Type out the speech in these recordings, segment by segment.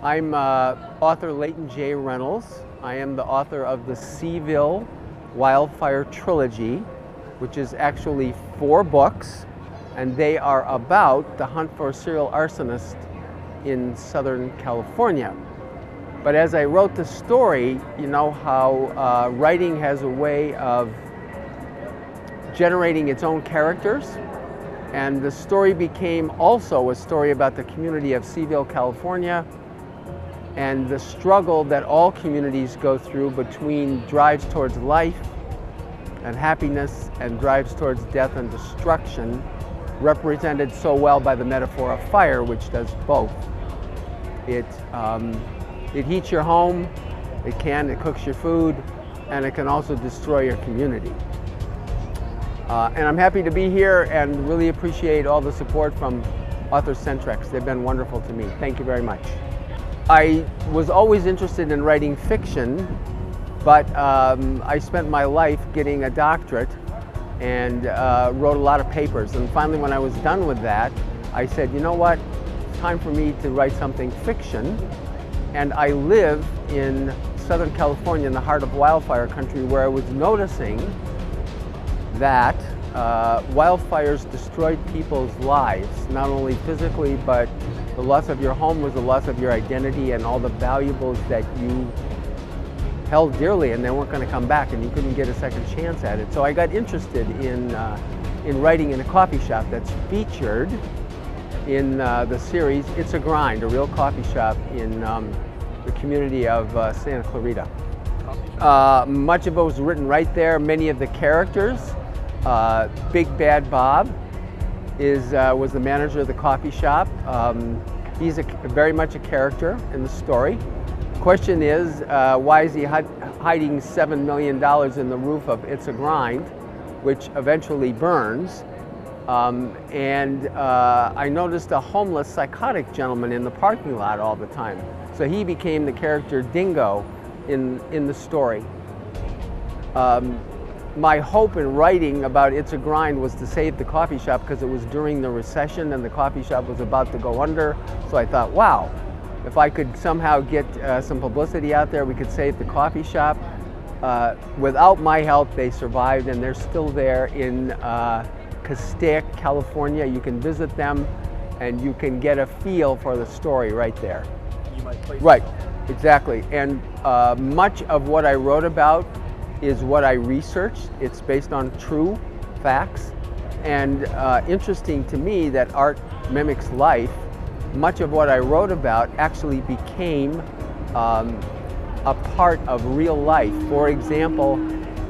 I'm author Leighton J. Reynolds. I am the author of the Seaville Wildfire Trilogy, which is actually 4 books, and they are about the hunt for a serial arsonist in Southern California. But as I wrote the story, you know how writing has a way of generating its own characters, and the story became also a story about the community of Seaville, California, and the struggle that all communities go through between drives towards life and happiness and drives towards death and destruction, represented so well by the metaphor of fire, which does both. It heats your home, it cooks your food, and it can also destroy your community. And I'm happy to be here and really appreciate all the support from AuthorCentrix. They've been wonderful to me. Thank you very much. I was always interested in writing fiction, but I spent my life getting a doctorate and wrote a lot of papers. And finally, when I was done with that, I said, you know what? It's time for me to write something fiction. And I live in Southern California, in the heart of wildfire country, where I was noticing that wildfires destroyed people's lives, not only physically, but the loss of your home was the loss of your identity and all the valuables that you held dearly, and they weren't going to come back, and you couldn't get a second chance at it. So I got interested in writing in a coffee shop that's featured in the series It's a Grind, a real coffee shop in the community of Santa Clarita. Much of it was written right there. Many of the characters, Big Bad Bob was the manager of the coffee shop. He's very much a character in the story. The question is, why is he hiding $7 million in the roof of It's a Grind, which eventually burns? I noticed a homeless, psychotic gentleman in the parking lot all the time. So he became the character Dingo in the story. My hope in writing about It's a Grind was to save the coffee shop, because it was during the recession and the coffee shop was about to go under. So I thought, wow, if I could somehow get some publicity out there, we could save the coffee shop. Without my help, they survived, and they're still there in Castaic, California. You can visit them and you can get a feel for the story right there. You might place right, exactly. And much of what I wrote about is what I researched. It's based on true facts. And interesting to me that art mimics life. Much of what I wrote about actually became a part of real life. For example,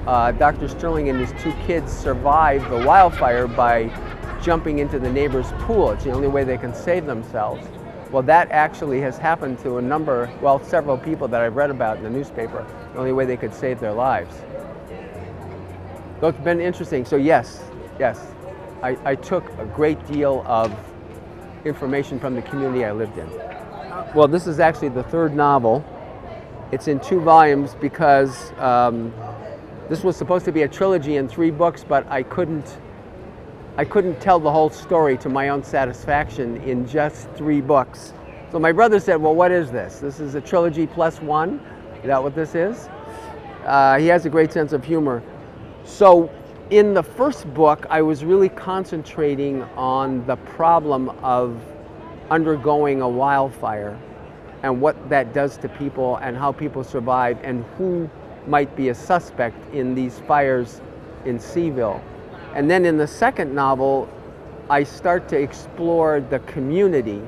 Dr. Sterling and his 2 kids survived the wildfire by jumping into the neighbor's pool. It's the only way they can save themselves. Well, that actually has happened to several people that I've read about in the newspaper. The only way they could save their lives. So it's been interesting. So yes, I took a great deal of information from the community I lived in. Well, this is actually the 3rd novel. It's in 2 volumes because this was supposed to be a trilogy in 3 books, but I couldn't tell the whole story to my own satisfaction in just 3 books. So my brother said, well, what is this? This is a trilogy plus 1. Is that what this is? He has a great sense of humor. So in the first book, I was really concentrating on the problem of undergoing a wildfire and what that does to people and how people survive and who might be a suspect in these fires in Seaville. And then in the second novel, I start to explore the community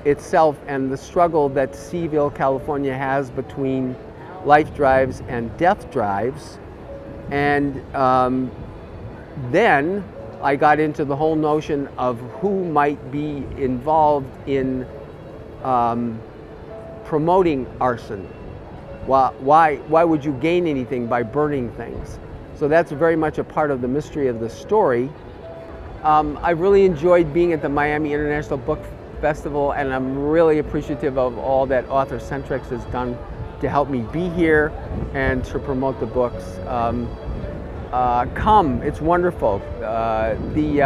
itself and the struggle that Seaville, California has between life drives and death drives. And then I got into the whole notion of who might be involved in promoting arson. Why would you gain anything by burning things? So that's very much a part of the mystery of the story. I really enjoyed being at the Miami International Book Festival, and I'm really appreciative of all that AuthorCentrix has done to help me be here and to promote the books. Come, it's wonderful. The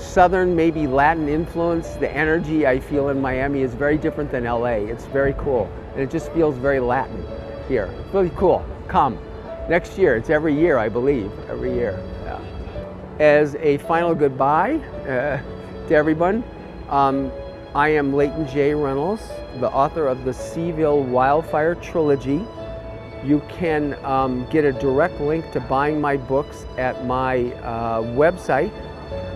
Southern, maybe Latin influence. The energy I feel in Miami is very different than LA. It's very cool. And it just feels very Latin here. It's really cool. Come. Next year. It's every year, I believe. Every year. Yeah. As a final goodbye to everyone, I am Leighton J. Reynolds, the author of the Seaville Wildfire Trilogy. You can get a direct link to buying my books at my website,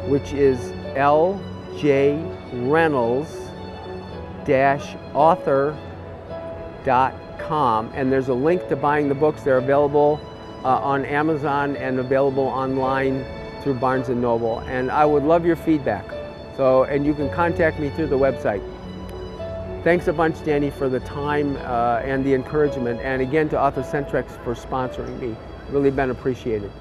which is ljreynolds-author.com, and there's a link to buying the books. They're available on Amazon and available online through Barnes & Noble, and I would love your feedback. And you can contact me through the website. Thanks a bunch, Danny, for the time and the encouragement, and again to AuthorCentrix for sponsoring me. Really been appreciated.